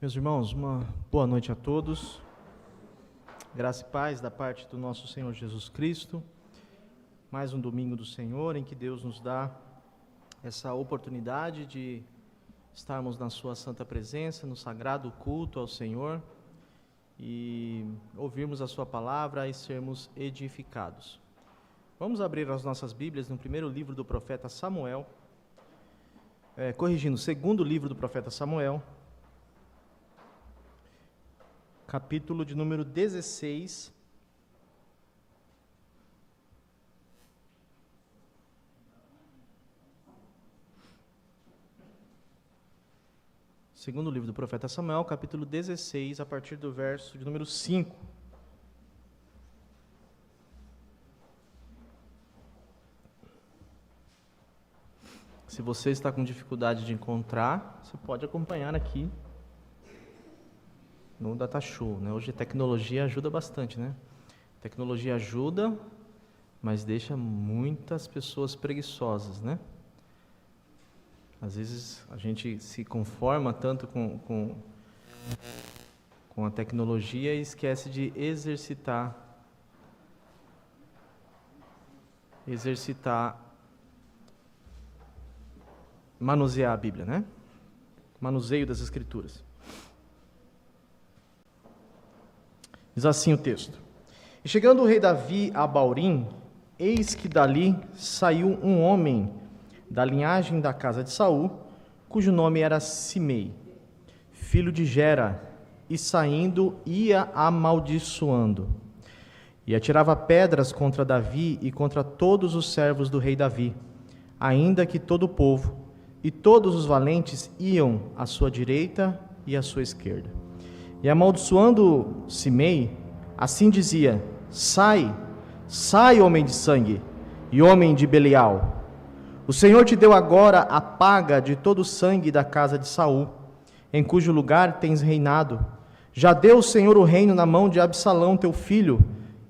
Meus irmãos, uma boa noite a todos. Graça e paz da parte do nosso Senhor Jesus Cristo. Mais um domingo do Senhor em que Deus nos dá essa oportunidade de estarmos na sua santa presença, no sagrado culto ao Senhor e ouvirmos a sua palavra e sermos edificados. Vamos abrir as nossas Bíblias no primeiro livro do profeta Samuel, segundo livro do profeta Samuel, capítulo de número 16. Segundo livro do profeta Samuel, capítulo 16, a partir do verso de número 5. Se você está com dificuldade de encontrar, você pode acompanhar aqui no Datashow, né? Hoje a tecnologia ajuda bastante, né? A tecnologia ajuda, mas deixa muitas pessoas preguiçosas, né? Às vezes a gente se conforma tanto com a tecnologia e esquece de manusear a Bíblia, né? Manuseio das Escrituras. Diz assim o texto: E chegando o rei Davi a Baurim, eis que dali saiu um homem da linhagem da casa de Saul, cujo nome era Simei, filho de Gera, e saindo ia amaldiçoando. E atirava pedras contra Davi e contra todos os servos do rei Davi, ainda que todo o povo e todos os valentes iam à sua direita e à sua esquerda. E amaldiçoando Simei, assim dizia: Sai, sai, homem de sangue, e homem de Belial. O Senhor te deu agora a paga de todo o sangue da casa de Saul, em cujo lugar tens reinado. Já deu o Senhor o reino na mão de Absalão, teu filho,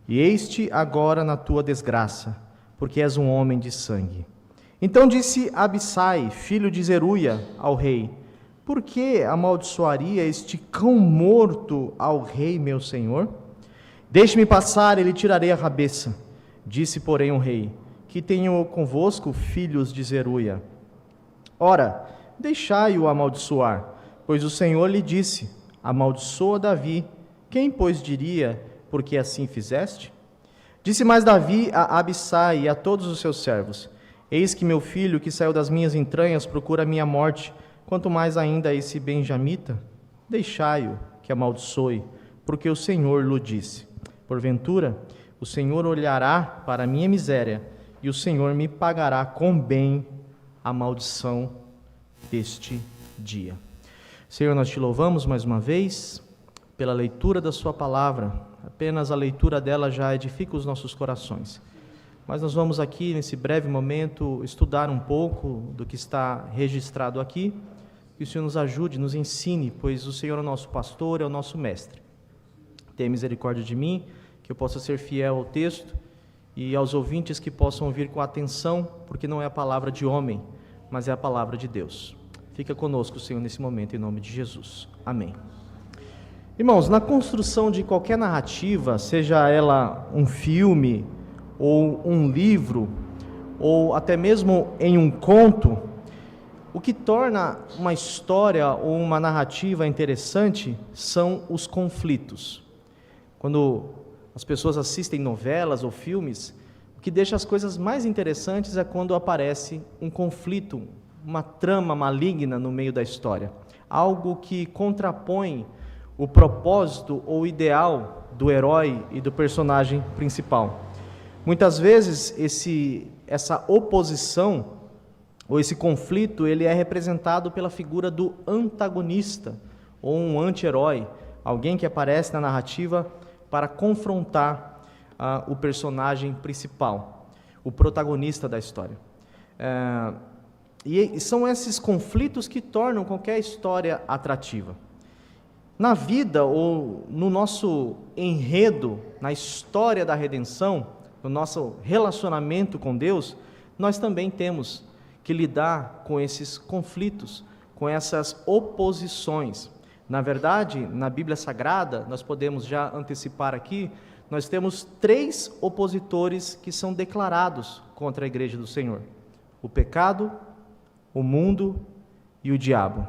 e eis-te agora na tua desgraça, porque és um homem de sangue. Então disse Abissai, filho de Zeruia, ao rei: Por que amaldiçoaria este cão morto ao rei meu senhor? Deixe-me passar e lhe tirarei a cabeça. Disse, porém, o rei: Que tenho convosco, filhos de Zeruia? Ora, deixai-o amaldiçoar, pois o Senhor lhe disse: Amaldiçoa Davi. Quem, pois, diria, porque assim fizeste? Disse mais Davi a Abissai e a todos os seus servos: Eis que meu filho, que saiu das minhas entranhas, procura a minha morte. Quanto mais ainda esse benjamita? Deixai-o que amaldiçoe, porque o Senhor lhe disse. Porventura, o Senhor olhará para a minha miséria, e o Senhor me pagará com bem a maldição deste dia. Senhor, nós te louvamos mais uma vez pela leitura da sua palavra. Apenas a leitura dela já edifica os nossos corações. Mas nós vamos aqui, nesse breve momento, estudar um pouco do que está registrado aqui. Que o Senhor nos ajude, nos ensine, pois o Senhor é o nosso pastor, é o nosso mestre. Tenha misericórdia de mim, que eu possa ser fiel ao texto, e aos ouvintes que possam ouvir com atenção, porque não é a palavra de homem, mas é a palavra de Deus. Fica conosco, Senhor, nesse momento, em nome de Jesus. Amém. Irmãos, na construção de qualquer narrativa, seja ela um filme, ou um livro, ou até mesmo em um conto, o que torna uma história ou uma narrativa interessante são os conflitos. Quando as pessoas assistem novelas ou filmes, o que deixa as coisas mais interessantes é quando aparece um conflito, uma trama maligna no meio da história. Algo que contrapõe o propósito ou ideal do herói e do personagem principal. Muitas vezes essa oposição ou esse conflito, ele é representado pela figura do antagonista, ou um anti-herói, alguém que aparece na narrativa para confrontar o personagem principal, o protagonista da história. E são esses conflitos que tornam qualquer história atrativa. Na vida, ou no nosso enredo, na história da redenção, no nosso relacionamento com Deus, nós também temos que lidar com esses conflitos, com essas oposições. Na verdade, na Bíblia Sagrada, nós podemos já antecipar aqui, nós temos 3 opositores que são declarados contra a igreja do Senhor: o pecado, o mundo e o diabo.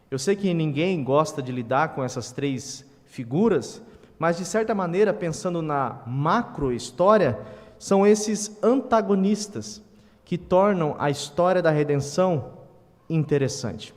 Eu sei que ninguém gosta de lidar com essas 3 figuras, mas de certa maneira, pensando na macro história, são esses antagonistas que tornam a história da redenção interessante.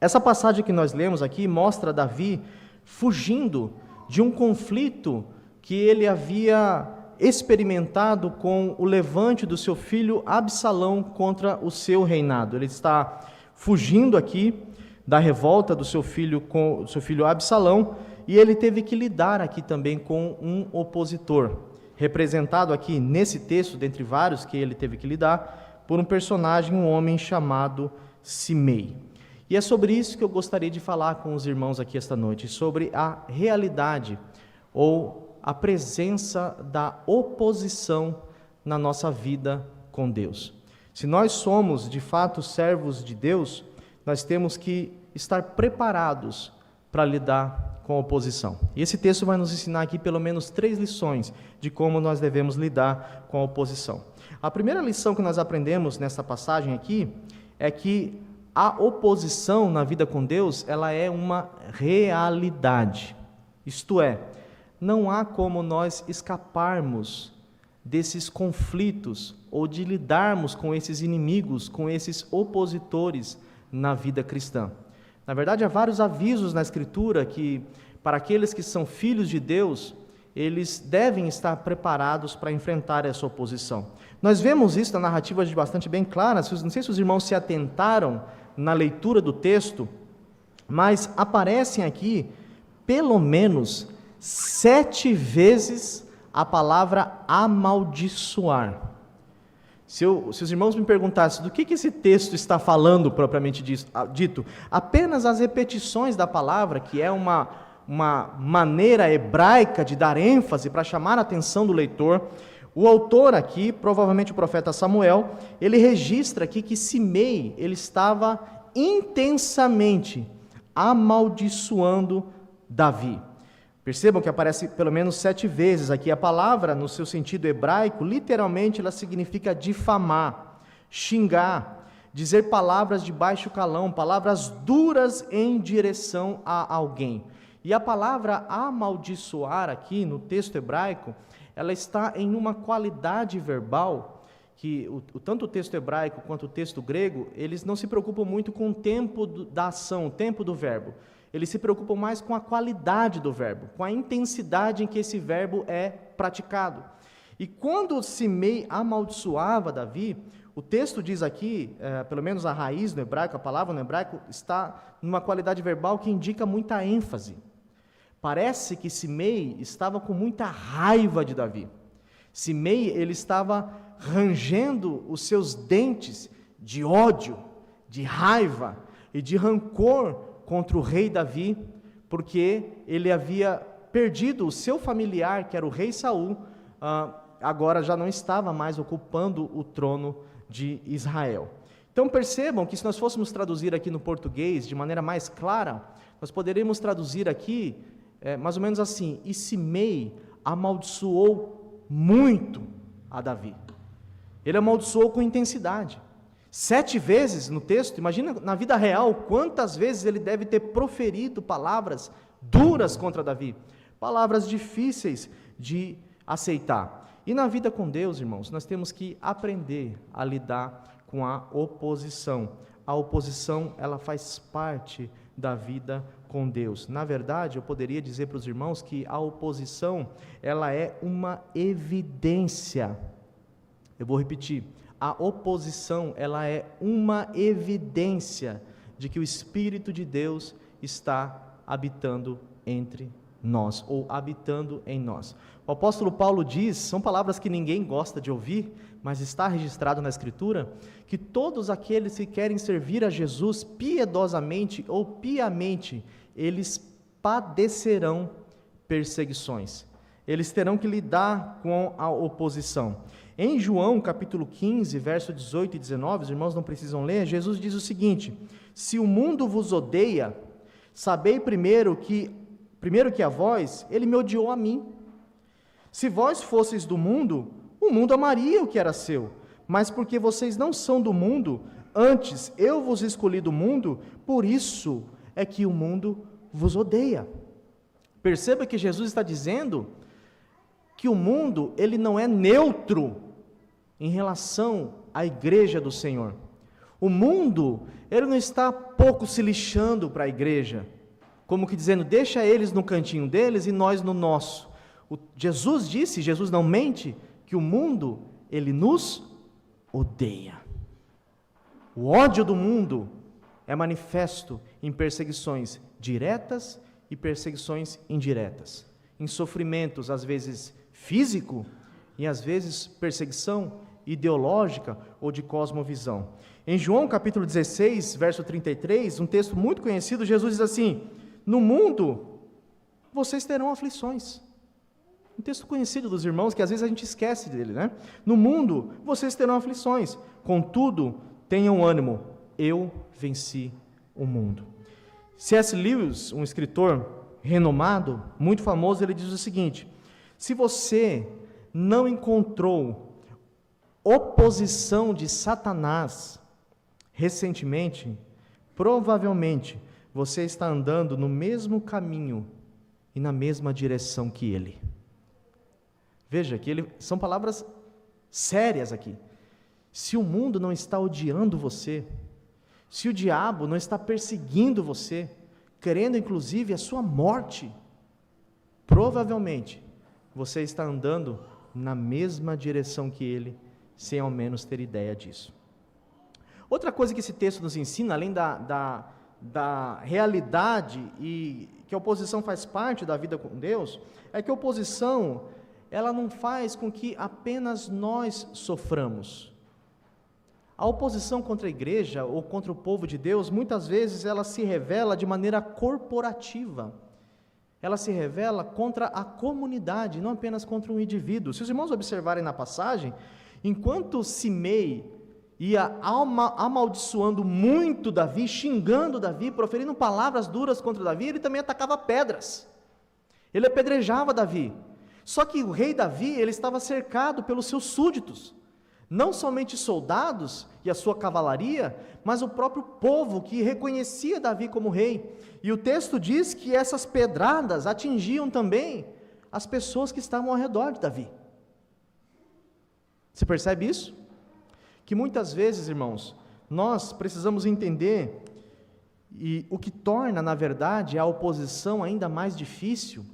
Essa passagem que nós lemos aqui mostra Davi fugindo de um conflito que ele havia experimentado com o levante do seu filho Absalão contra o seu reinado. Ele está fugindo aqui da revolta do seu filho com o seu filho Absalão, e ele teve que lidar aqui também com um opositor, representado aqui nesse texto, dentre vários que ele teve que lidar, por um personagem, um homem chamado Simei. E é sobre isso que eu gostaria de falar com os irmãos aqui esta noite, sobre a realidade ou a presença da oposição na nossa vida com Deus. Se nós somos de fato servos de Deus, nós temos que estar preparados para lidar com a oposição. E esse texto vai nos ensinar aqui pelo menos 3 lições de como nós devemos lidar com a oposição. A primeira lição que nós aprendemos nessa passagem aqui é que a oposição na vida com Deus, ela é uma realidade. Isto é, não há como nós escaparmos desses conflitos ou de lidarmos com esses inimigos, com esses opositores na vida cristã. Na verdade, há vários avisos na Escritura que, para aqueles que são filhos de Deus, eles devem estar preparados para enfrentar essa oposição. Nós vemos isso na narrativa de bastante bem clara, não sei se os irmãos se atentaram na leitura do texto, mas aparecem aqui, pelo menos, 7 vezes a palavra amaldiçoar. Se os irmãos me perguntassem do que esse texto está falando propriamente dito, apenas as repetições da palavra, que é uma maneira hebraica de dar ênfase para chamar a atenção do leitor, o autor aqui, provavelmente o profeta Samuel, ele registra aqui que Simei, ele estava intensamente amaldiçoando Davi. Percebam que aparece pelo menos 7 vezes aqui a palavra, no seu sentido hebraico, literalmente ela significa difamar, xingar, dizer palavras de baixo calão, palavras duras em direção a alguém. E a palavra amaldiçoar aqui no texto hebraico, ela está em uma qualidade verbal que tanto o texto hebraico quanto o texto grego, eles não se preocupam muito com o tempo da ação, o tempo do verbo. Eles se preocupam mais com a qualidade do verbo, com a intensidade em que esse verbo é praticado. E quando Simei amaldiçoava Davi, o texto diz aqui, pelo menos a raiz no hebraico, a palavra no hebraico, está numa qualidade verbal que indica muita ênfase. Parece que Simei estava com muita raiva de Davi. Simei, ele estava rangendo os seus dentes de ódio, de raiva e de rancor contra o rei Davi, porque ele havia perdido o seu familiar, que era o rei Saul, agora já não estava mais ocupando o trono de Israel. Então percebam que se nós fôssemos traduzir aqui no português de maneira mais clara, nós poderíamos traduzir aqui mais ou menos assim: e Simei amaldiçoou muito a Davi. Ele amaldiçoou com intensidade. 7 vezes no texto, imagina na vida real, quantas vezes ele deve ter proferido palavras duras contra Davi, palavras difíceis de aceitar. E na vida com Deus, irmãos, nós temos que aprender a lidar com a oposição. A oposição, ela faz parte da vida com Deus. Na verdade, eu poderia dizer para os irmãos que a oposição, ela é uma evidência. Eu vou repetir. A oposição, ela é uma evidência de que o Espírito de Deus está habitando entre nós, ou habitando em nós. O apóstolo Paulo diz, são palavras que ninguém gosta de ouvir, mas está registrado na Escritura, que todos aqueles que querem servir a Jesus piedosamente ou piamente, eles padecerão perseguições. Eles terão que lidar com a oposição. Em João, capítulo 15, verso 18 e 19, os irmãos não precisam ler, Jesus diz o seguinte: se o mundo vos odeia, sabei primeiro que a vós, ele me odiou a mim. Se vós fosseis do mundo, o mundo amaria o que era seu, mas porque vocês não são do mundo, antes eu vos escolhi do mundo, por isso é que o mundo vos odeia. Perceba que Jesus está dizendo que o mundo, ele não é neutro em relação à igreja do Senhor. O mundo, ele não está pouco se lixando para a igreja, como que dizendo, deixa eles no cantinho deles e nós no nosso. Jesus disse, Jesus não mente, que o mundo, ele nos odeia. O ódio do mundo é manifesto em perseguições diretas e perseguições indiretas, em sofrimentos, às vezes físico, e às vezes perseguição ideológica ou de cosmovisão. Em João capítulo 16, verso 33, um texto muito conhecido, Jesus diz assim, no mundo vocês terão aflições. Um texto conhecido dos irmãos, que às vezes a gente esquece dele, né? No mundo vocês terão aflições, contudo, tenham ânimo, eu venci o mundo. C.S. Lewis, um escritor renomado, muito famoso, ele diz o seguinte, se você não encontrou oposição de Satanás recentemente, provavelmente você está andando no mesmo caminho e na mesma direção que ele. Veja que são palavras sérias aqui. Se o mundo não está odiando você, se o diabo não está perseguindo você, querendo inclusive a sua morte, provavelmente você está andando na mesma direção que ele, sem ao menos ter ideia disso. Outra coisa que esse texto nos ensina, além da realidade e que a oposição faz parte da vida com Deus, é que a oposição, ela não faz com que apenas nós soframos. A oposição contra a igreja ou contra o povo de Deus, muitas vezes ela se revela de maneira corporativa. Ela se revela contra a comunidade, não apenas contra um indivíduo. Se os irmãos observarem na passagem, enquanto Simei ia amaldiçoando muito Davi, xingando Davi, proferindo palavras duras contra Davi, ele também atacava pedras. Ele apedrejava Davi. Só que o rei Davi, ele estava cercado pelos seus súditos. Não somente soldados e a sua cavalaria, mas o próprio povo que reconhecia Davi como rei. E o texto diz que essas pedradas atingiam também as pessoas que estavam ao redor de Davi. Você percebe isso? Que muitas vezes, irmãos, nós precisamos entender, e o que torna, na verdade, a oposição ainda mais difícil,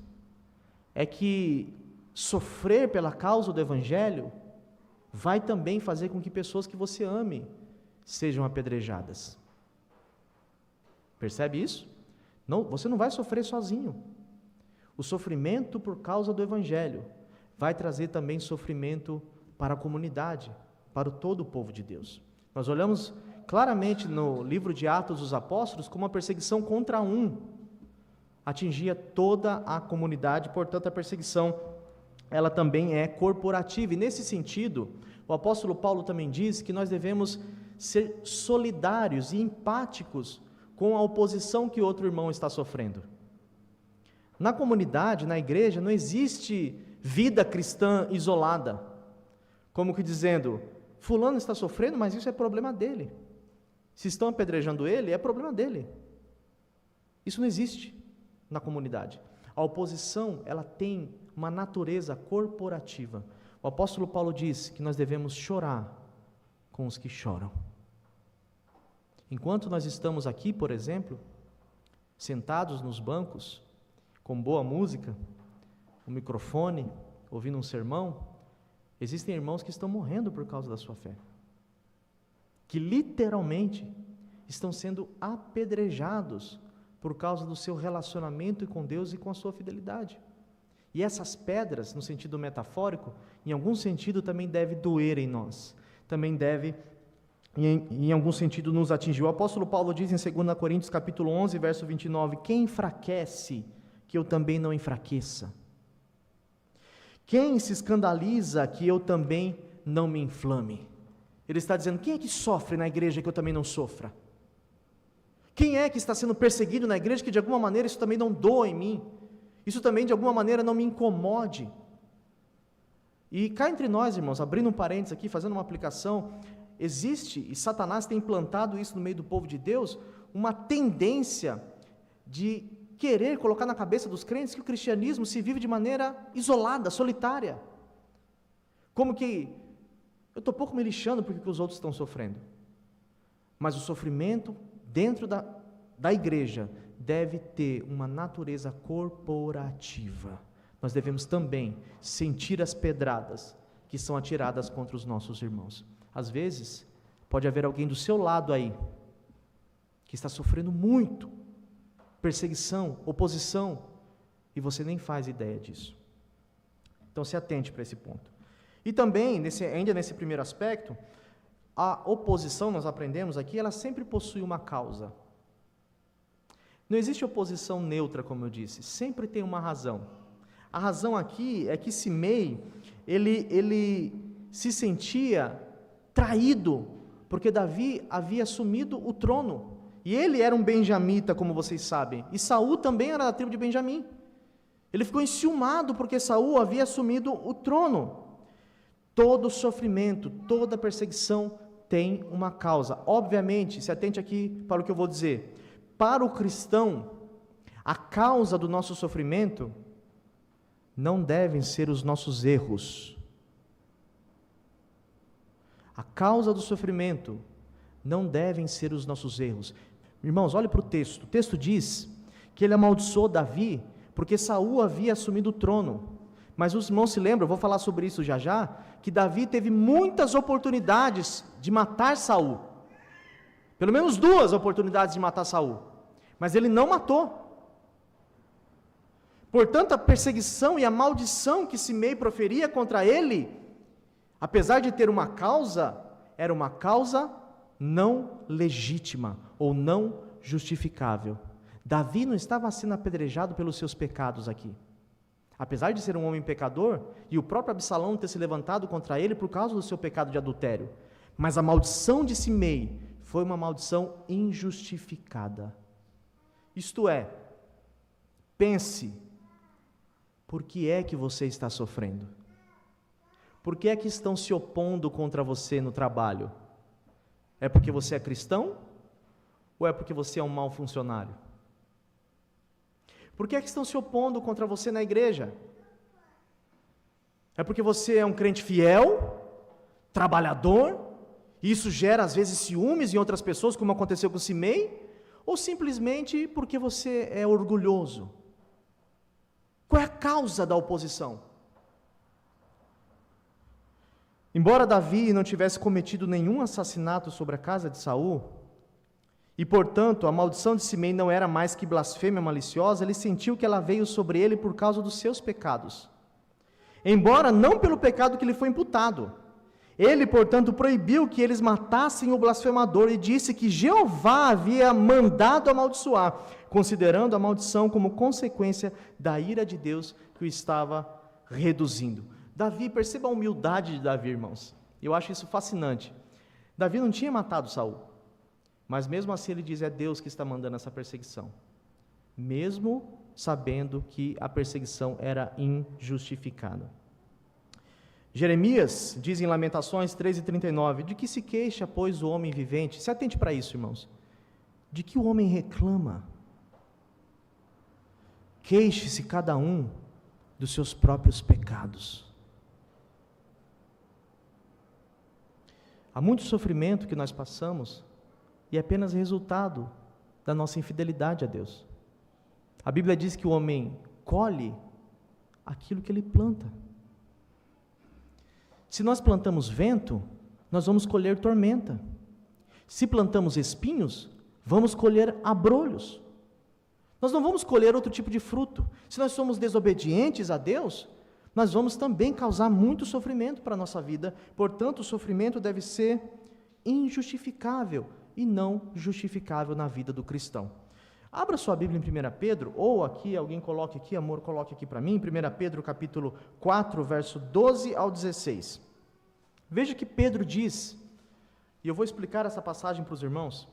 é que sofrer pela causa do Evangelho vai também fazer com que pessoas que você ame sejam apedrejadas. Percebe isso? Não, você não vai sofrer sozinho. O sofrimento por causa do Evangelho vai trazer também sofrimento para a comunidade, para todo o povo de Deus. Nós olhamos claramente no livro de Atos dos Apóstolos como a perseguição contra um atingia toda a comunidade, portanto a perseguição ela também é corporativa, e nesse sentido, o apóstolo Paulo também diz que nós devemos ser solidários e empáticos com a oposição que outro irmão está sofrendo. Na comunidade, na igreja, não existe vida cristã isolada, como que dizendo, fulano está sofrendo, mas isso é problema dele. Se estão apedrejando ele, é problema dele. Isso não existe na comunidade. A oposição, ela tem uma natureza corporativa. O apóstolo Paulo diz que nós devemos chorar com os que choram. Enquanto nós estamos aqui, por exemplo, sentados nos bancos, com boa música, um microfone, ouvindo um sermão, existem irmãos que estão morrendo por causa da sua fé, que literalmente estão sendo apedrejados por causa do seu relacionamento com Deus e com a sua fidelidade. E essas pedras, no sentido metafórico, em algum sentido também deve doer em nós, também deve, em algum sentido, nos atingir. O apóstolo Paulo diz em 2 Coríntios capítulo 11, verso 29, quem enfraquece, que eu também não enfraqueça. Quem se escandaliza, que eu também não me inflame. Ele está dizendo, quem é que sofre na igreja que eu também não sofra? Quem é que está sendo perseguido na igreja que de alguma maneira isso também não doa em mim? Isso também de alguma maneira não me incomode? E cá entre nós, irmãos, abrindo um parênteses aqui, fazendo uma aplicação, existe, e Satanás tem implantado isso no meio do povo de Deus, uma tendência de querer colocar na cabeça dos crentes que o cristianismo se vive de maneira isolada, solitária. Como que eu estou pouco me lixando porque os outros estão sofrendo. Mas o sofrimento dentro da igreja deve ter uma natureza corporativa. Nós devemos também sentir as pedradas que são atiradas contra os nossos irmãos. Às vezes, pode haver alguém do seu lado aí, que está sofrendo muito, perseguição, oposição, e você nem faz ideia disso. Então se atente para esse ponto. E também, ainda nesse primeiro aspecto, a oposição, nós aprendemos aqui, ela sempre possui uma causa. Não existe oposição neutra, como eu disse, sempre tem uma razão. A razão aqui é que Simei, ele se sentia traído, porque Davi havia assumido o trono, e ele era um benjamita, como vocês sabem, e Saul também era da tribo de Benjamim. Ele ficou enciumado porque Saul havia assumido o trono. Todo sofrimento, toda perseguição tem uma causa. Obviamente, se atente aqui para o que eu vou dizer. Para o cristão, a causa do nosso sofrimento não devem ser os nossos erros. A causa do sofrimento não devem ser os nossos erros. Irmãos, olhe para o texto. O texto diz que ele amaldiçoou Davi porque Saul havia assumido o trono. Mas os irmãos se lembram, eu vou falar sobre isso já já, que Davi teve muitas oportunidades de matar Saul. Pelo menos 2 oportunidades de matar Saul. Mas ele não matou. Portanto, a perseguição e a maldição que Simei proferia contra ele, apesar de ter uma causa, era uma causa não legítima ou não justificável. Davi não estava sendo apedrejado pelos seus pecados aqui. Apesar de ser um homem pecador, e o próprio Absalão ter se levantado contra ele por causa do seu pecado de adultério, mas a maldição de Simei foi uma maldição injustificada. Isto é, pense, por que é que você está sofrendo? Por que é que estão se opondo contra você no trabalho? É porque você é cristão? Ou é porque você é um mau funcionário? Por que é que estão se opondo contra você na igreja? É porque você é um crente fiel, trabalhador, e isso gera às vezes ciúmes em outras pessoas, como aconteceu com Simei? Ou simplesmente porque você é orgulhoso? Qual é a causa da oposição? Embora Davi não tivesse cometido nenhum assassinato sobre a casa de Saul, e portanto a maldição de Simei não era mais que blasfêmia maliciosa, ele sentiu que ela veio sobre ele por causa dos seus pecados, embora não pelo pecado que lhe foi imputado. Ele, portanto, proibiu que eles matassem o blasfemador e disse que Jeová havia mandado amaldiçoar, considerando a maldição como consequência da ira de Deus que o estava reduzindo. Davi, perceba a humildade de Davi, irmãos. Eu acho isso fascinante. Davi não tinha matado Saul, mas mesmo assim ele diz, é Deus que está mandando essa perseguição, mesmo sabendo que a perseguição era injustificada. Jeremias diz em Lamentações 13:39, de que se queixa, pois, o homem vivente? Se atente para isso, irmãos. De que o homem reclama? Queixe-se cada um dos seus próprios pecados. Há muito sofrimento que nós passamos e é apenas resultado da nossa infidelidade a Deus. A Bíblia diz que o homem colhe aquilo que ele planta. Se nós plantamos vento, nós vamos colher tormenta. Se plantamos espinhos, vamos colher abrolhos. Nós não vamos colher outro tipo de fruto. Se nós somos desobedientes a Deus, nós vamos também causar muito sofrimento para a nossa vida. Portanto, o sofrimento deve ser injustificável e não justificável na vida do cristão. Abra sua Bíblia em 1 Pedro, ou aqui, alguém coloque aqui, amor, coloque aqui para mim, 1 Pedro capítulo 4, verso 12 ao 16. Veja que Pedro diz, e eu vou explicar essa passagem para os irmãos.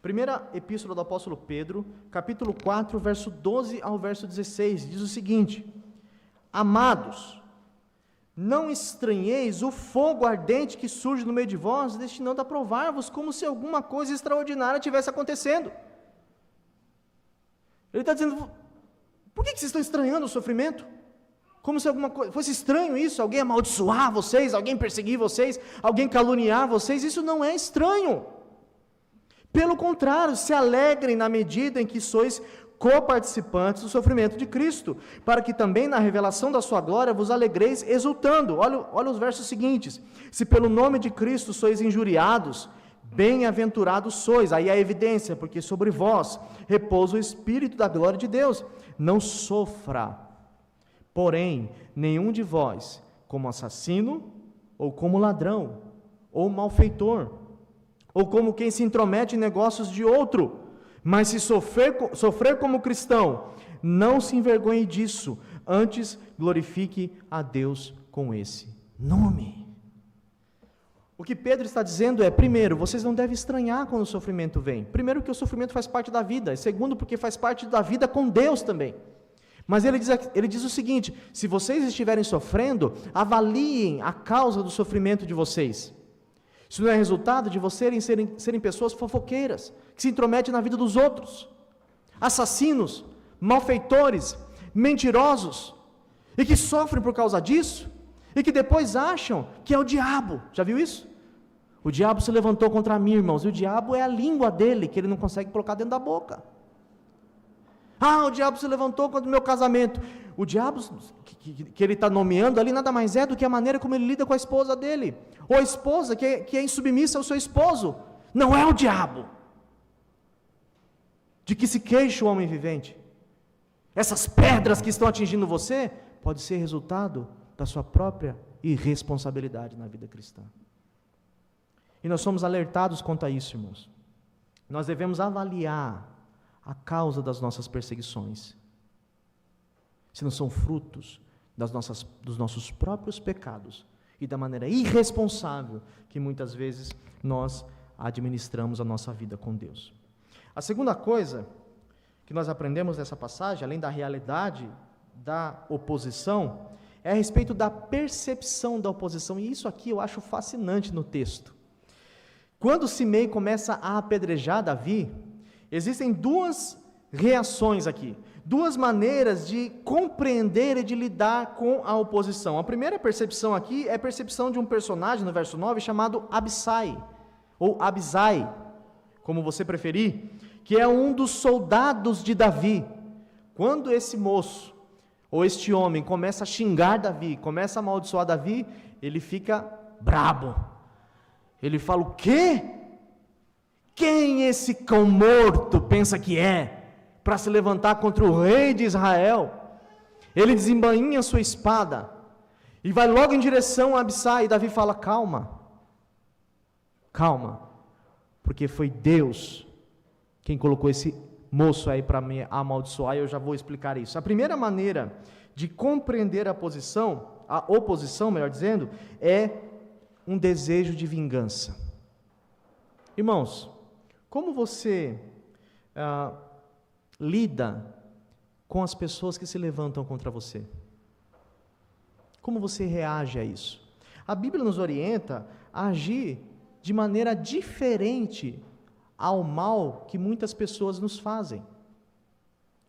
Primeira epístola do apóstolo Pedro, capítulo 4, verso 12 ao verso 16, diz o seguinte: Amados, não estranheis o fogo ardente que surge no meio de vós, destinando a provar-vos como se alguma coisa extraordinária tivesse acontecendo. Ele está dizendo, por que vocês estão estranhando o sofrimento? Como se alguma coisa, fosse estranho isso, alguém amaldiçoar vocês, alguém perseguir vocês, alguém caluniar vocês, isso não é estranho. Pelo contrário, se alegrem na medida em que sois coparticipantes do sofrimento de Cristo, para que também na revelação da sua glória vos alegreis exultando. Olha os versos seguintes: se pelo nome de Cristo sois injuriados, bem-aventurados sois, aí a evidência, porque sobre vós repousa o Espírito da glória de Deus. Não sofra, porém, nenhum de vós como assassino, ou como ladrão, ou malfeitor, ou como quem se intromete em negócios de outro, mas se sofrer como cristão, não se envergonhe disso, antes glorifique a Deus com esse nome. O que Pedro está dizendo é, primeiro, vocês não devem estranhar quando o sofrimento vem. Primeiro, que o sofrimento faz parte da vida, e segundo, porque faz parte da vida com Deus também. Mas ele diz o seguinte: se vocês estiverem sofrendo, avaliem a causa do sofrimento de vocês. Isso não é resultado de vocês serem pessoas fofoqueiras, que se intrometem na vida dos outros, assassinos, malfeitores, mentirosos, e que sofrem por causa disso, e que depois acham que é o diabo. Já viu isso? O diabo se levantou contra mim, irmãos, e o diabo é a língua dele, que ele não consegue colocar dentro da boca. O diabo se levantou contra o meu casamento. O diabo que ele está nomeando ali nada mais é do que a maneira como ele lida com a esposa dele, ou a esposa que é insubmissa ao seu esposo. Não é o diabo. De que se queixa o homem vivente? Essas pedras que estão atingindo você, pode ser resultado da sua própria irresponsabilidade na vida cristã. E nós somos alertados quanto a isso, irmãos. Nós devemos avaliar a causa das nossas perseguições, se não são frutos dos nossos próprios pecados e da maneira irresponsável que muitas vezes nós administramos a nossa vida com Deus. A segunda coisa que nós aprendemos nessa passagem, além da realidade da oposição, é a respeito da percepção da oposição, e isso aqui eu acho fascinante no texto. Quando Simei começa a apedrejar Davi, existem duas reações aqui, duas maneiras de compreender e de lidar com a oposição. A primeira percepção aqui é a percepção de um personagem, no verso 9, chamado Abissai, ou Abisai, como você preferir, que é um dos soldados de Davi. Quando esse moço, ou este homem, começa a xingar Davi, começa a amaldiçoar Davi, ele fica brabo. Ele fala, o quê? Quem esse cão morto pensa que é, para se levantar contra o rei de Israel? Ele desembainha sua espada, e vai logo em direção a Abissai, e Davi fala, calma, porque foi Deus quem colocou esse moço aí para me amaldiçoar, e eu já vou explicar isso. A primeira maneira de compreender a oposição, melhor dizendo, é um desejo de vingança. Irmãos, como você lida com as pessoas que se levantam contra você? Como você reage a isso? A Bíblia nos orienta a agir de maneira diferente ao mal que muitas pessoas nos fazem.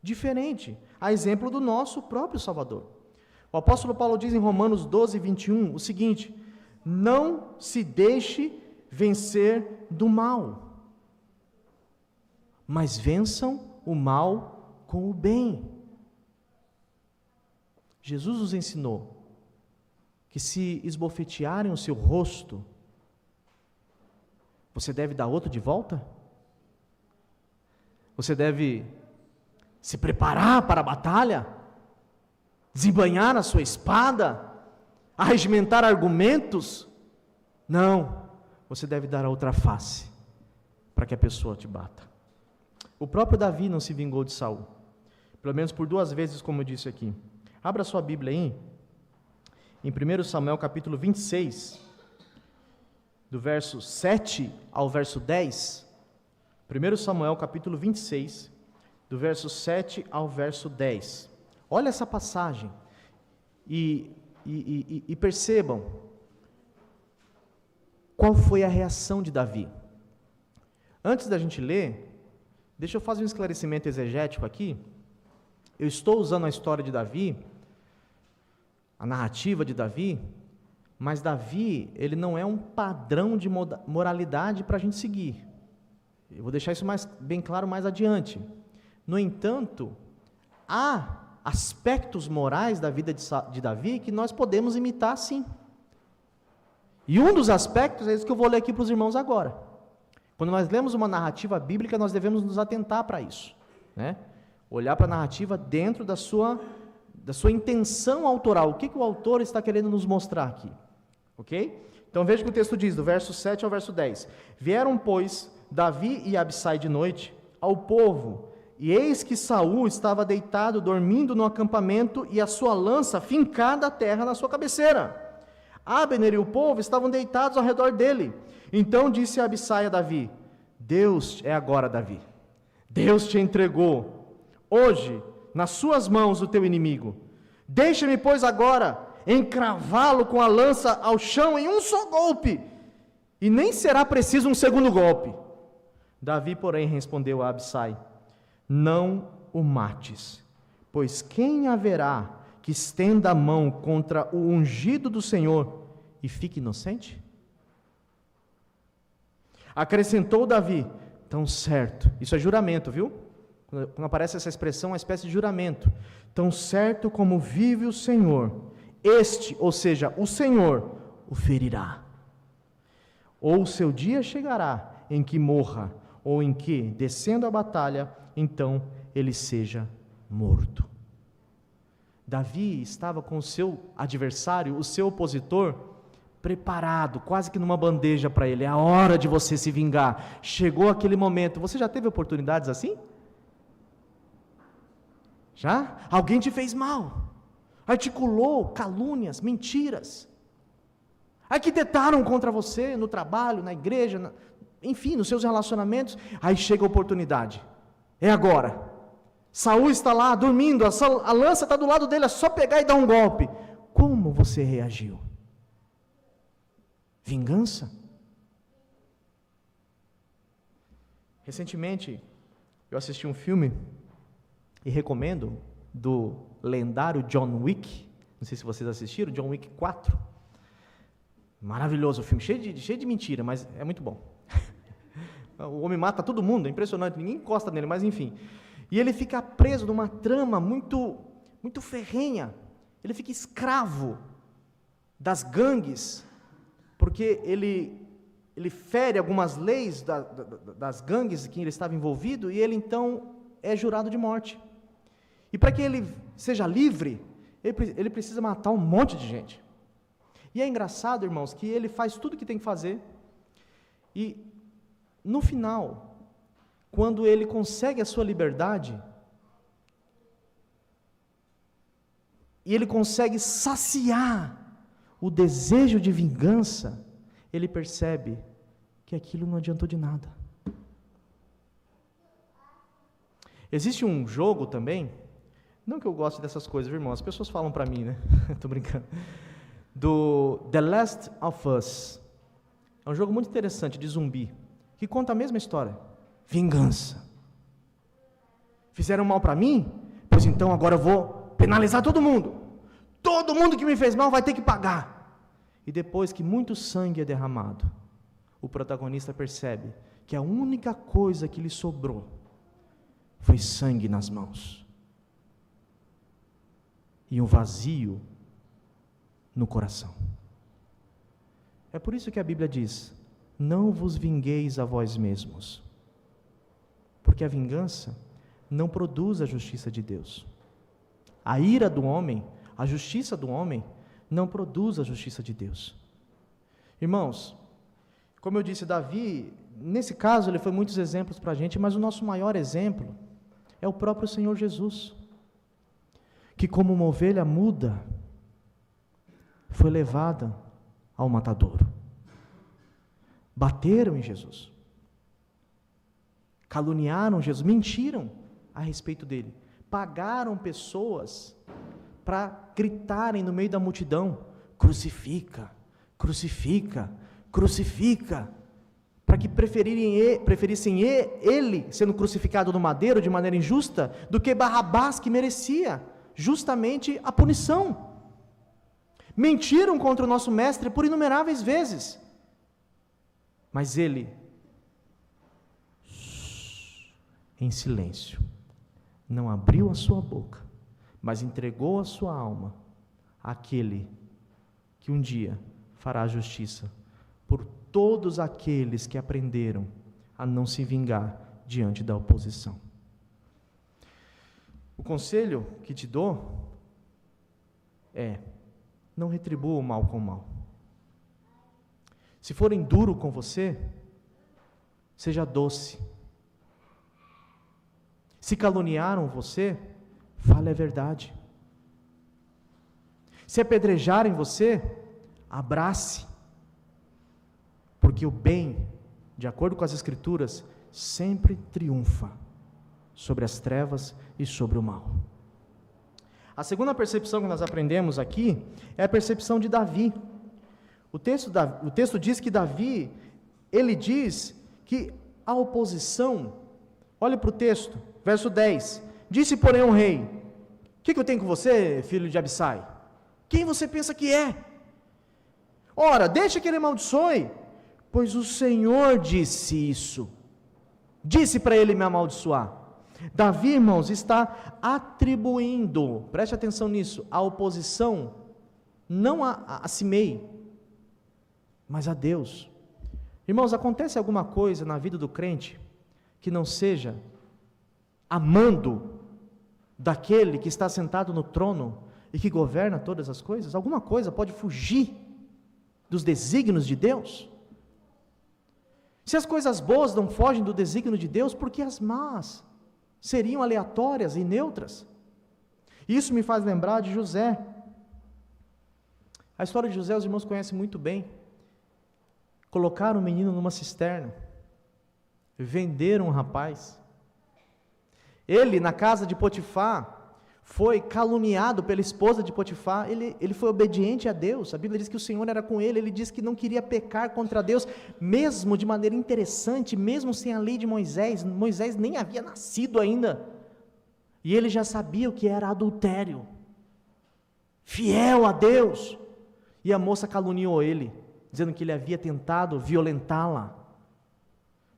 Diferente, a exemplo do nosso próprio Salvador. O apóstolo Paulo diz em Romanos 12, 21, o seguinte: não se deixe vencer do mal, mas vençam o mal com o bem. Jesus nos ensinou que se esbofetearem o seu rosto, você deve dar outro de volta? Você deve se preparar para a batalha? Desembainhar a sua espada? Arregimentar argumentos? Não, você deve dar a outra face, para que a pessoa te bata. O próprio Davi não se vingou de Saul, pelo menos por 2 vezes, como eu disse aqui. Abra sua Bíblia aí, em 1 Samuel capítulo 26, do verso 7 ao verso 10, 1 Samuel capítulo 26, do verso 7 ao verso 10. Olha essa passagem e percebam qual foi a reação de Davi. Antes da gente ler, deixa eu fazer um esclarecimento exegético aqui. Eu estou usando a história de Davi, a narrativa de Davi, mas Davi, ele não é um padrão de moralidade para a gente seguir. Eu vou deixar isso bem claro mais adiante. No entanto, há aspectos morais da vida de Davi que nós podemos imitar sim. E um dos aspectos é isso que eu vou ler aqui para os irmãos agora. Quando nós lemos uma narrativa bíblica, nós devemos nos atentar para isso, né? Olhar para a narrativa dentro da sua intenção autoral. O que o autor está querendo nos mostrar aqui? Ok? Então veja o que o texto diz, do verso 7 ao verso 10. Vieram, pois, Davi e Abissai de noite ao povo, e eis que Saul estava deitado, dormindo no acampamento, e a sua lança fincada à terra na sua cabeceira. Abner e o povo estavam deitados ao redor dele. Então disse Abissai a Davi: Deus é agora, Davi. Deus te entregou hoje nas suas mãos o teu inimigo. Deixa-me, pois, agora encravá-lo com a lança ao chão em um só golpe, e nem será preciso um segundo golpe. Davi, porém, respondeu a Abissai: Não o mates, pois quem haverá que estenda a mão contra o ungido do Senhor e fique inocente? Acrescentou Davi: Tão certo, isso é juramento, viu? Quando aparece essa expressão, é uma espécie de juramento. Tão certo como vive o Senhor, este, ou seja, o Senhor, o ferirá. Ou o seu dia chegará em que morra, ou em que, descendo a batalha, então ele seja morto. Davi estava com o seu adversário, o seu opositor, preparado, quase que numa bandeja para ele. É a hora de você se vingar. Chegou aquele momento. Você já teve oportunidades assim? Já? Alguém te fez mal, articulou calúnias, mentiras, arquitetaram contra você no trabalho, na igreja, enfim, nos seus relacionamentos. Aí chega a oportunidade, é agora. Saul está lá dormindo, a lança está do lado dele, é só pegar e dar um golpe. Como você reagiu? Vingança? Recentemente, eu assisti um filme, e recomendo, do lendário John Wick. Não sei se vocês assistiram, John Wick 4. Maravilhoso o filme, cheio de mentira, mas é muito bom. O homem mata todo mundo, é impressionante, ninguém encosta nele, mas enfim. E ele fica preso numa trama muito ferrenha. Ele fica escravo das gangues, porque ele fere algumas leis das gangues em que ele estava envolvido, e ele então é jurado de morte. E para que ele seja livre, ele precisa matar um monte de gente. E é engraçado, irmãos, que ele faz tudo o que tem que fazer, e no final, quando ele consegue a sua liberdade, e ele consegue saciar o desejo de vingança, ele percebe que aquilo não adiantou de nada. Existe um jogo também, não que eu goste dessas coisas, viu, irmão? As pessoas falam para mim, né? Estou brincando. Do The Last of Us. É um jogo muito interessante, de zumbi, que conta a mesma história. Vingança. Fizeram mal para mim? Pois então agora eu vou penalizar todo mundo. Todo mundo que me fez mal vai ter que pagar. E depois que muito sangue é derramado, o protagonista percebe que a única coisa que lhe sobrou foi sangue nas mãos e um vazio no coração. É por isso que a Bíblia diz: não vos vingueis a vós mesmos, porque a vingança não produz a justiça de Deus. A ira do homem, a justiça do homem, não produz a justiça de Deus. Irmãos, como eu disse, Davi, nesse caso, ele foi muitos exemplos para a gente, mas o nosso maior exemplo é o próprio Senhor Jesus, que como uma ovelha muda, foi levada ao matadouro. Bateram em Jesus, caluniaram Jesus, mentiram a respeito dele, pagaram pessoas para gritarem no meio da multidão: crucifica, crucifica, crucifica, para que preferissem ele sendo crucificado no madeiro de maneira injusta, do que Barrabás, que merecia justamente a punição. Mentiram contra o nosso mestre por inumeráveis vezes, mas ele, em silêncio, não abriu a sua boca, mas entregou a sua alma àquele que um dia fará justiça por todos aqueles que aprenderam a não se vingar diante da oposição. O conselho que te dou é: não retribua o mal com o mal. Se forem duro com você, seja doce. Se caluniaram você, fale a verdade. Se apedrejarem você, abrace. Porque o bem, de acordo com as Escrituras, sempre triunfa sobre as trevas e sobre o mal. A segunda percepção que nós aprendemos aqui é a percepção de Davi. O texto diz que Davi, ele diz que a oposição, olha para o texto, verso 10, disse porém o rei: o que eu tenho com você, filho de Abissai? Quem você pensa que é? Ora, deixa que ele amaldiçoe, pois o Senhor disse isso, disse para ele me amaldiçoar. Davi, irmãos, está atribuindo, preste atenção nisso, a oposição, não a Simei, mas a Deus. Irmãos, acontece alguma coisa na vida do crente que não seja amando daquele que está sentado no trono e que governa todas as coisas? Alguma coisa pode fugir dos desígnios de Deus? Se as coisas boas não fogem do desígnio de Deus, por que as más seriam aleatórias e neutras? Isso me faz lembrar de José. A história de José os irmãos conhecem muito bem. Colocaram o menino numa cisterna, venderam o rapaz. Ele, na casa de Potifar, foi caluniado pela esposa de Potifar. Ele foi obediente a Deus. A Bíblia diz que o Senhor era com ele. Ele disse que não queria pecar contra Deus, mesmo de maneira interessante, mesmo sem a lei de Moisés. Moisés nem havia nascido ainda, e ele já sabia o que era adultério. Fiel a Deus. E a moça caluniou ele, dizendo que ele havia tentado violentá-la.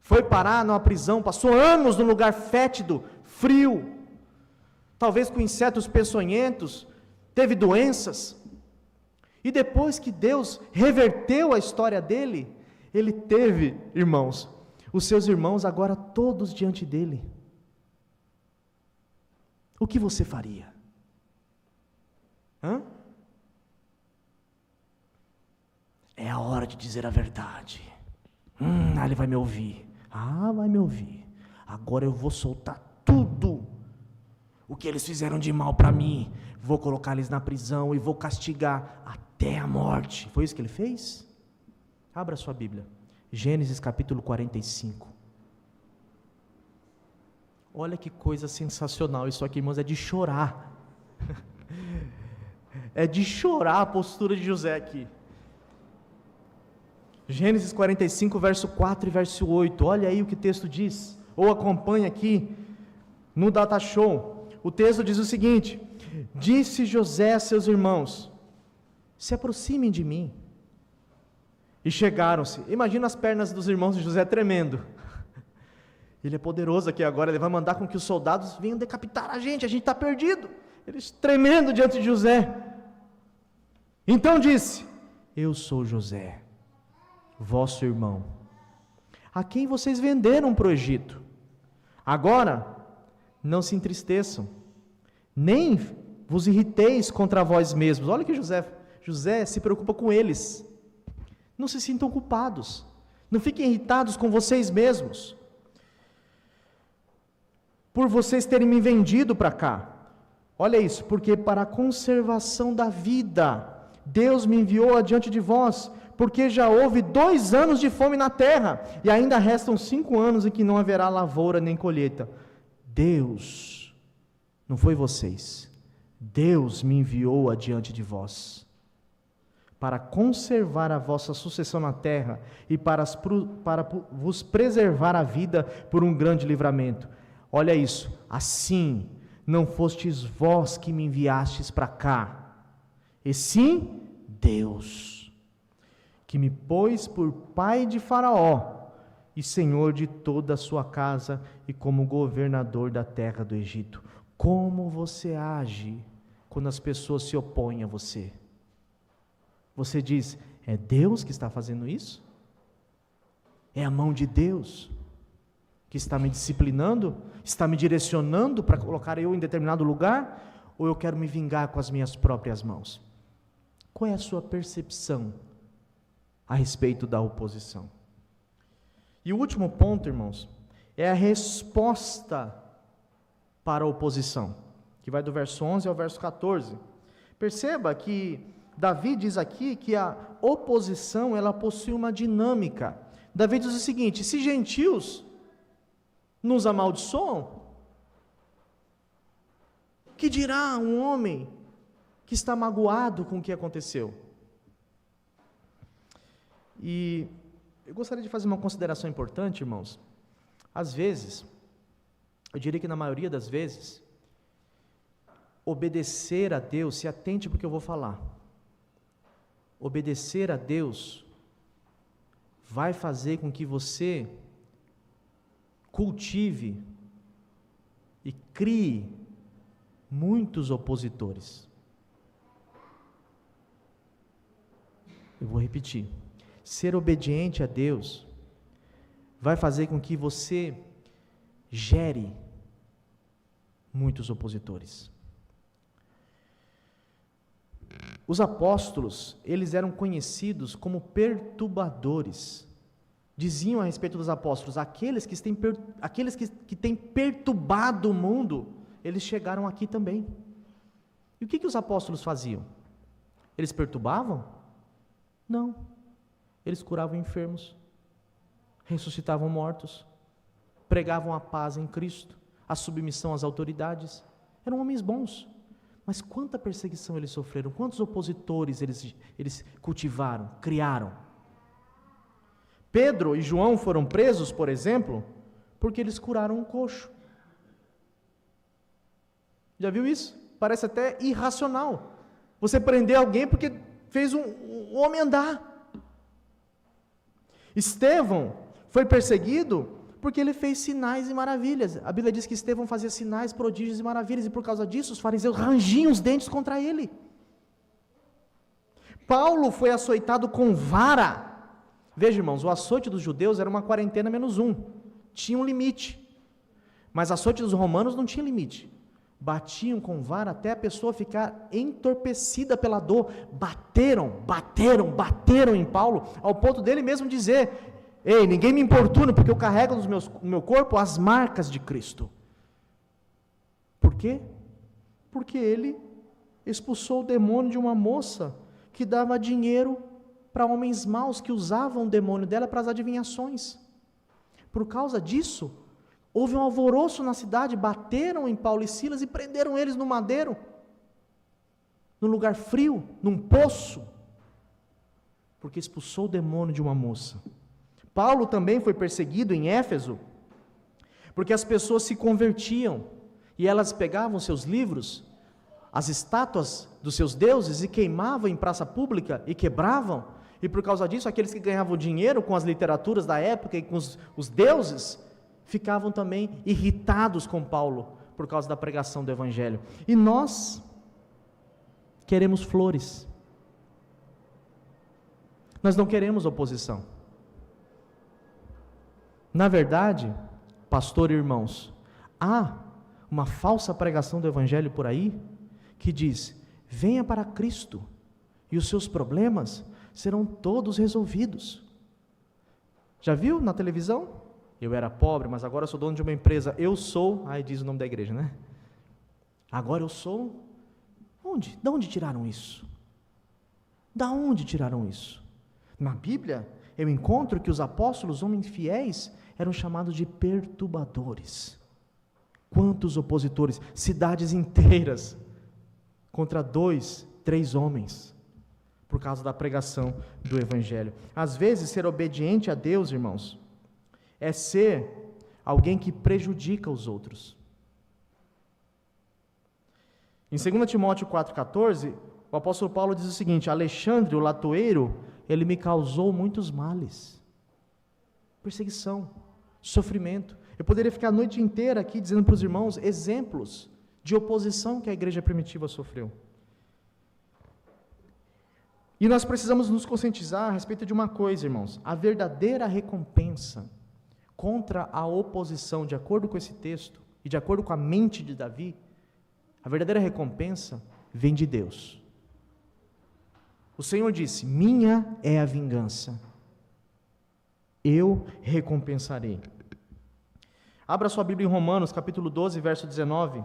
Foi parar numa prisão, passou anos num lugar fétido, frio, talvez com insetos peçonhentos, teve doenças. E depois que Deus reverteu a história dele, ele teve, irmãos, os seus irmãos agora todos diante dele. O que você faria? É a hora de dizer a verdade. Ele vai me ouvir. Vai me ouvir. Agora eu vou soltar tudo o que eles fizeram de mal para mim. Vou colocar eles na prisão e vou castigar até a morte. Foi isso que ele fez? Abra sua Bíblia. Gênesis capítulo 45. Olha que coisa sensacional. Isso aqui, irmãos, é de chorar. É de chorar a postura de José aqui. Gênesis 45, verso 4 e verso 8, olha aí o que o texto diz, ou acompanha aqui no Data Show. O texto diz o seguinte: disse José a seus irmãos: se aproximem de mim. E chegaram-se. Imagina as pernas dos irmãos de José tremendo. Ele é poderoso aqui agora, ele vai mandar com que os soldados venham decapitar a gente está perdido. Eles tremendo diante de José. Então disse: eu sou José, vosso irmão, a quem vocês venderam para o Egito. Agora, não se entristeçam, nem vos irriteis contra vós mesmos. Olha que José se preocupa com eles. Não se sintam culpados, não fiquem irritados com vocês mesmos, por vocês terem me vendido para cá. Olha isso, porque para a conservação da vida, Deus me enviou adiante de vós, porque já houve 2 anos de fome na terra, e ainda restam 5 anos em que não haverá lavoura nem colheita. Deus, não foi vocês, Deus me enviou adiante de vós, para conservar a vossa sucessão na terra, e para vos preservar a vida por um grande livramento. Olha isso, assim, não fostes vós que me enviastes para cá, e sim Deus, que me pôs por pai de Faraó, e senhor de toda a sua casa, e como governador da terra do Egito. Como você age quando as pessoas se opõem a você? Você diz, é Deus que está fazendo isso? É a mão de Deus que está me disciplinando? Está me direcionando para colocar eu em determinado lugar? Ou eu quero me vingar com as minhas próprias mãos? Qual é a sua percepção a respeito da oposição? E o último ponto, irmãos, é a resposta para a oposição, que vai do verso 11 ao verso 14. Perceba que Davi diz aqui que a oposição, ela possui uma dinâmica. Davi diz o seguinte: se gentios nos amaldiçoam, que dirá um homem que está magoado com o que aconteceu? E eu gostaria de fazer uma consideração importante, irmãos. Às vezes, eu diria que na maioria das vezes, obedecer a Deus, se atente porque eu vou falar, obedecer a Deus vai fazer com que você cultive e crie muitos opositores. Eu vou repetir. Ser obediente a Deus vai fazer com que você gere muitos opositores. Os apóstolos, eles eram conhecidos como perturbadores. Diziam a respeito dos apóstolos, aqueles que têm perturbado o mundo, eles chegaram aqui também. E o que os apóstolos faziam? Eles perturbavam? Não. Eles curavam enfermos, ressuscitavam mortos, pregavam a paz em Cristo, a submissão às autoridades. Eram homens bons. Mas quanta perseguição eles sofreram, quantos opositores eles cultivaram, criaram. Pedro e João foram presos, por exemplo, porque eles curaram um coxo. Já viu isso? Parece até irracional. Você prender alguém porque fez um homem andar. Estevão foi perseguido porque ele fez sinais e maravilhas. A Bíblia diz que Estevão fazia sinais, prodígios e maravilhas, e por causa disso os fariseus rangiam os dentes contra ele. Paulo foi açoitado com vara. Veja, irmãos, o açoite dos judeus era uma quarentena menos 1, tinha um limite, mas o açoite dos romanos não tinha limite. Batiam com vara até a pessoa ficar entorpecida pela dor. Bateram em Paulo, ao ponto dele mesmo dizer: ei, ninguém me importuna, porque eu carrego no meu corpo as marcas de Cristo. Por quê? Porque ele expulsou o demônio de uma moça que dava dinheiro para homens maus que usavam o demônio dela para as adivinhações. Por causa disso, houve um alvoroço na cidade, bateram em Paulo e Silas e prenderam eles no madeiro, num lugar frio, num poço, porque expulsou o demônio de uma moça. Paulo também foi perseguido em Éfeso, porque as pessoas se convertiam, e elas pegavam seus livros, as estátuas dos seus deuses, e queimavam em praça pública, e quebravam, e por causa disso, aqueles que ganhavam dinheiro com as literaturas da época e com os deuses, ficavam também irritados com Paulo, por causa da pregação do Evangelho. E nós queremos flores, nós não queremos oposição. Na verdade, pastor e irmãos, há uma falsa pregação do Evangelho por aí, que diz: venha para Cristo, e os seus problemas serão todos resolvidos. Já viu na televisão? Eu era pobre, mas agora sou dono de uma empresa. Eu sou, aí diz o nome da igreja, né? Agora eu sou. Onde? Da onde tiraram isso? Da onde tiraram isso? Na Bíblia, eu encontro que os apóstolos, homens fiéis, eram chamados de perturbadores. Quantos opositores? Cidades inteiras contra 2, 3 homens, por causa da pregação do Evangelho. Às vezes, ser obediente a Deus, irmãos, é ser alguém que prejudica os outros. Em 2 Timóteo 4,14, o apóstolo Paulo diz o seguinte: Alexandre, o latoeiro, ele me causou muitos males. Perseguição, sofrimento. Eu poderia ficar a noite inteira aqui dizendo para os irmãos exemplos de oposição que a igreja primitiva sofreu. E nós precisamos nos conscientizar a respeito de uma coisa, irmãos: a verdadeira recompensa contra a oposição, de acordo com esse texto, e de acordo com a mente de Davi, a verdadeira recompensa vem de Deus. O Senhor disse: minha é a vingança, eu recompensarei. Abra sua Bíblia em Romanos, capítulo 12, verso 19.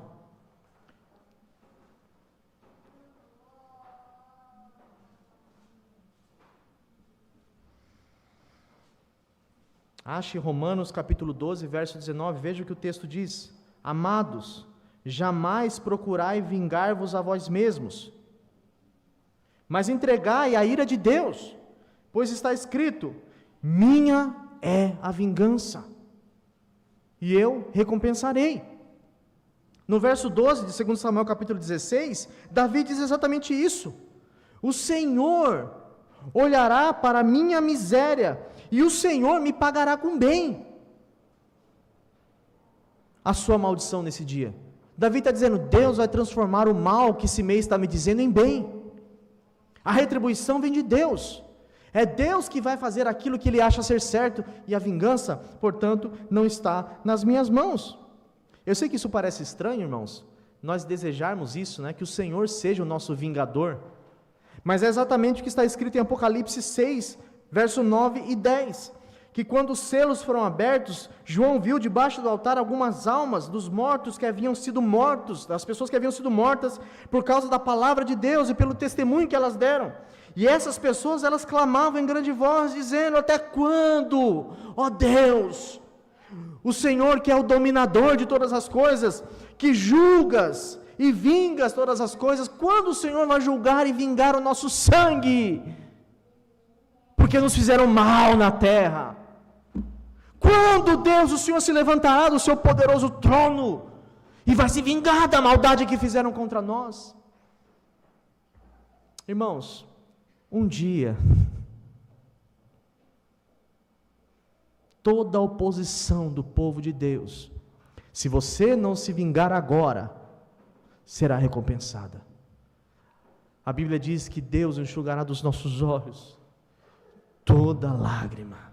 Ache Romanos, capítulo 12, verso 19, veja o que o texto diz: amados, jamais procurai vingar-vos a vós mesmos, mas entregai a ira de Deus, pois está escrito: minha é a vingança, e eu recompensarei. No verso 12 de 2 Samuel capítulo 16, Davi diz exatamente isso: o Senhor olhará para a minha miséria, e o Senhor me pagará com bem a sua maldição nesse dia. Davi está dizendo: Deus vai transformar o mal que esse mês está me dizendo em bem. A retribuição vem de Deus. É Deus que vai fazer aquilo que Ele acha ser certo, e a vingança, portanto, não está nas minhas mãos. Eu sei que isso parece estranho, irmãos, nós desejarmos isso, né? Que o Senhor seja o nosso vingador, mas é exatamente o que está escrito em Apocalipse 6, verso 9 e 10, que quando os selos foram abertos, João viu debaixo do altar algumas almas dos mortos que haviam sido mortos, das pessoas que haviam sido mortas por causa da palavra de Deus e pelo testemunho que elas deram. E essas pessoas, elas clamavam em grande voz, dizendo: até quando, ó Deus, o Senhor que é o dominador de todas as coisas, que julgas e vingas todas as coisas, quando o Senhor vai julgar e vingar o nosso sangue, porque nos fizeram mal na terra? Quando, Deus, o Senhor se levantará do seu poderoso trono e vai se vingar da maldade que fizeram contra nós? Irmãos, um dia, toda a oposição do povo de Deus, se você não se vingar agora, será recompensada. A Bíblia diz que Deus enxugará dos nossos olhos toda lágrima,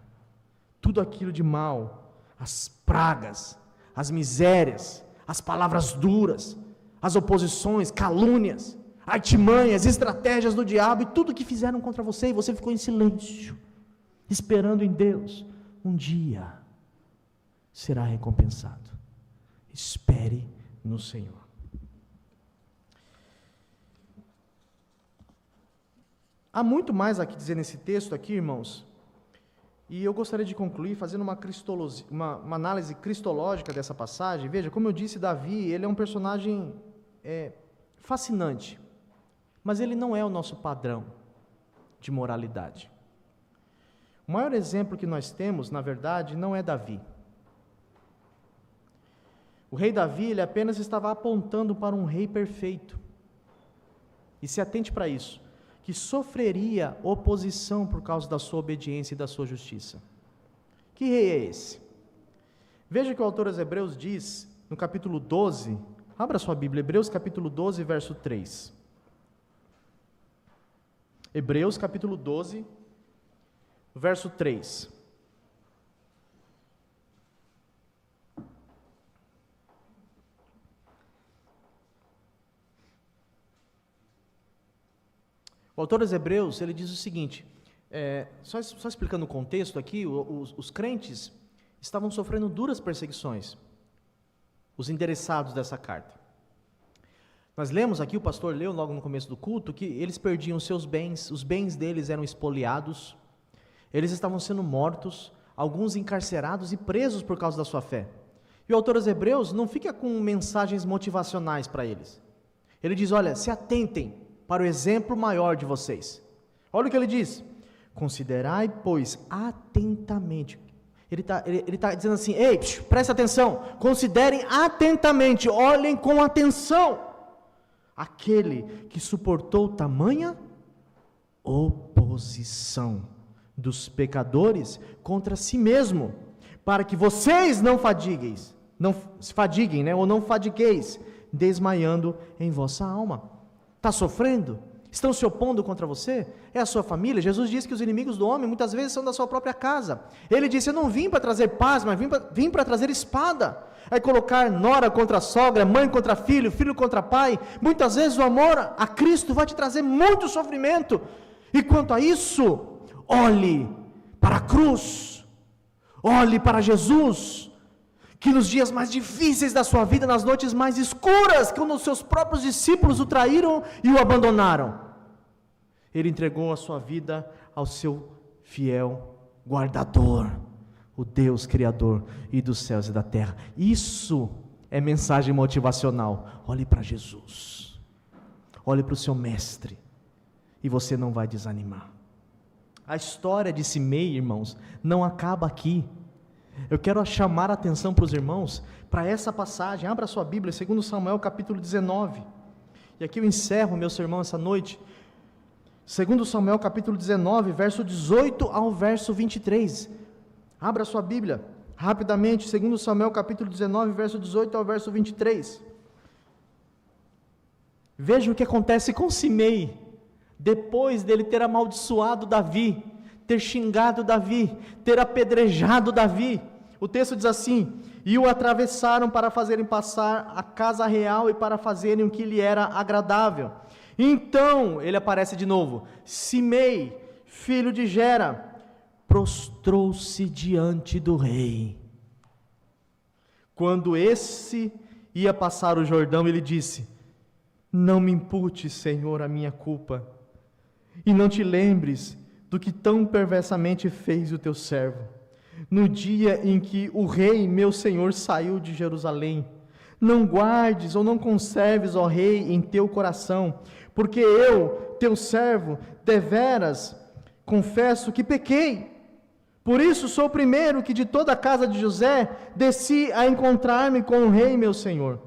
tudo aquilo de mal, as pragas, as misérias, as palavras duras, as oposições, calúnias, artimanhas, estratégias do diabo e tudo que fizeram contra você, e você ficou em silêncio, esperando em Deus. Um dia será recompensado. Espere no Senhor. Há muito mais a dizer nesse texto aqui, irmãos, e eu gostaria de concluir fazendo uma análise cristológica dessa passagem. Veja, como eu disse, Davi, ele é um personagem fascinante, mas ele não é o nosso padrão de moralidade. O maior exemplo que nós temos, na verdade, não é Davi. O rei Davi, ele apenas estava apontando para um rei perfeito. E se atente para isso, que sofreria oposição por causa da sua obediência e da sua justiça. Que rei é esse? Veja que o autor aos Hebreus diz, no capítulo 12, abra sua Bíblia, Hebreus capítulo 12, verso 3. Hebreus capítulo 12, verso 3. O autor dos Hebreus, ele diz o seguinte, só explicando o contexto aqui, os crentes estavam sofrendo duras perseguições, os endereçados dessa carta. Nós lemos aqui, o pastor leu logo no começo do culto, que eles perdiam seus bens, os bens deles eram espoliados, Eles estavam sendo mortos, alguns encarcerados e presos por causa da sua fé. E o autor aos Hebreus não fica com mensagens motivacionais para eles. Ele diz, olha, se atentem para o exemplo maior de vocês. Olha o que ele diz, considerai, pois, atentamente. Ele está dizendo assim, ei, presta atenção, considerem atentamente, olhem com atenção, aquele que suportou tamanha oposição dos pecadores contra si mesmo, para que vocês não se fadiguem, ou não fadigueis, desmaiando em vossa alma. Está sofrendo? Estão se opondo contra você? É a sua família? Jesus disse que os inimigos do homem muitas vezes são da sua própria casa. Ele disse, eu não vim para trazer paz, mas vim para trazer espada. É colocar nora contra sogra, mãe contra filho, filho contra pai. Muitas vezes o amor a Cristo vai te trazer muito sofrimento. E quanto a isso, olhe para a cruz, olhe para Jesus, que nos dias mais difíceis da sua vida, nas noites mais escuras, quando os seus próprios discípulos o traíram e o abandonaram, Ele entregou a sua vida ao seu fiel guardador, o Deus Criador e dos céus e da terra. Isso é mensagem motivacional. Olhe para Jesus, olhe para o seu mestre, e você não vai desanimar. A história de Simei, irmãos, não acaba aqui. Eu quero chamar a atenção para os irmãos, para essa passagem. Abra sua Bíblia, 2 Samuel capítulo 19, e aqui eu encerro meu sermão essa noite. 2 Samuel capítulo 19, verso 18 ao verso 23, abra sua Bíblia, rapidamente, 2 Samuel capítulo 19, verso 18 ao verso 23, veja o que acontece com Simei, depois dele ter amaldiçoado Davi, ter xingado Davi, ter apedrejado Davi. O texto diz assim, e o atravessaram para fazerem passar a casa real e para fazerem o que lhe era agradável. Então, ele aparece de novo, Simei, filho de Gera, prostrou-se diante do rei. Quando esse ia passar o Jordão, ele disse, não me imputes, Senhor, a minha culpa, e não te lembres do que tão perversamente fez o teu servo, no dia em que o rei, meu senhor, saiu de Jerusalém. Não guardes ou não conserves, ó rei, em teu coração, porque eu, teu servo, deveras confesso que pequei. Por isso sou o primeiro que de toda a casa de José desci a encontrar-me com o rei, meu senhor.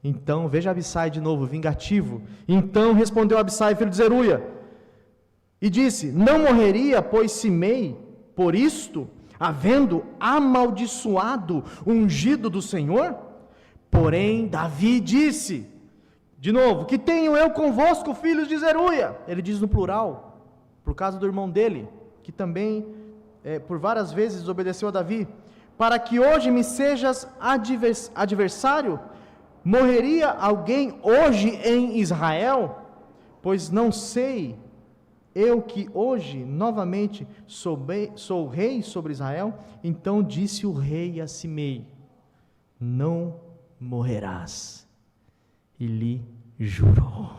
Então, veja Abissai de novo, vingativo. Então respondeu Abissai, filho de Zeruia, e disse, não morreria, pois Simei, por isto, havendo amaldiçoado o ungido do Senhor? Porém, Davi disse, de novo, que tenho eu convosco, filhos de Zeruia? Ele diz no plural, por causa do irmão dele, que também, por várias vezes, desobedeceu a Davi. Para que hoje me sejas adversário? Morreria alguém hoje em Israel? Pois não sei eu que hoje novamente sou rei sobre Israel? Então disse o rei a Simei, não morrerás, e lhe jurou.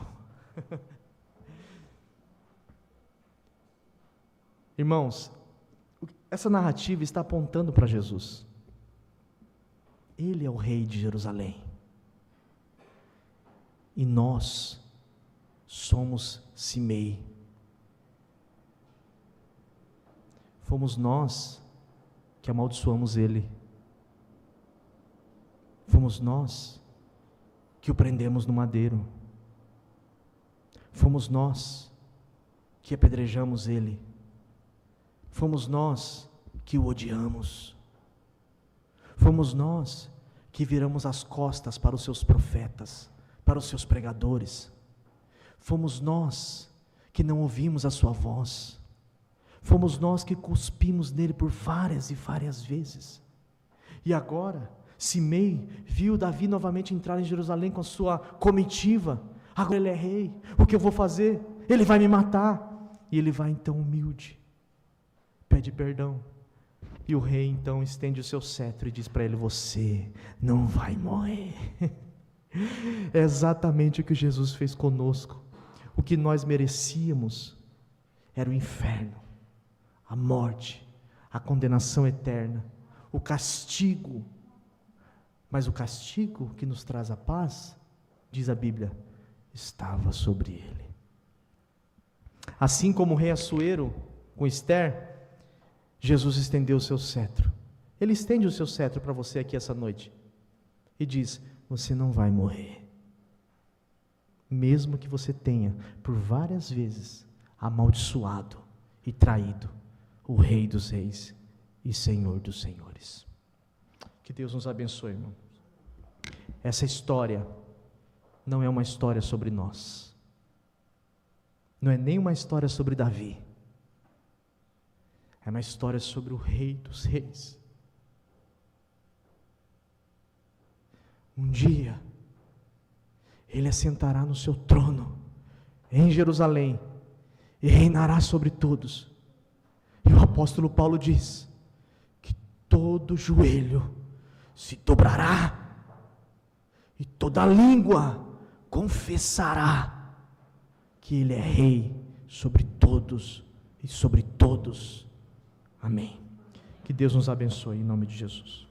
Irmãos, essa narrativa está apontando para Jesus. Ele é o rei de Jerusalém, e nós somos Simei. Fomos nós que amaldiçoamos ele. Fomos nós que o prendemos no madeiro. Fomos nós que apedrejamos ele. Fomos nós que o odiamos. Fomos nós que viramos as costas para os seus profetas, para os seus pregadores. Fomos nós que não ouvimos a sua voz. Fomos nós que cuspimos nele por várias e várias vezes. E agora, Simei viu Davi novamente entrar em Jerusalém com a sua comitiva. Agora ele é rei, o que eu vou fazer? Ele vai me matar. E ele vai então humilde, pede perdão. E o rei então estende o seu cetro e diz para ele, você não vai morrer. É exatamente o que Jesus fez conosco. O que nós merecíamos era o inferno, a morte, a condenação eterna, o castigo. Mas o castigo que nos traz a paz, diz a Bíblia, estava sobre ele. Assim como o rei Assuero com Esther, Jesus estendeu o seu cetro. Ele estende o seu cetro para você aqui essa noite e diz: você não vai morrer, mesmo que você tenha por várias vezes amaldiçoado e traído o Rei dos Reis e Senhor dos Senhores. Que Deus nos abençoe, irmão. Essa história não é uma história sobre nós, não é nem uma história sobre Davi, é uma história sobre o Rei dos Reis. Um dia, Ele assentará no seu trono, em Jerusalém, e reinará sobre todos. E o apóstolo Paulo diz, que todo joelho se dobrará, e toda língua confessará, que Ele é Rei sobre todos e sobre todos. Amém. Que Deus nos abençoe em nome de Jesus.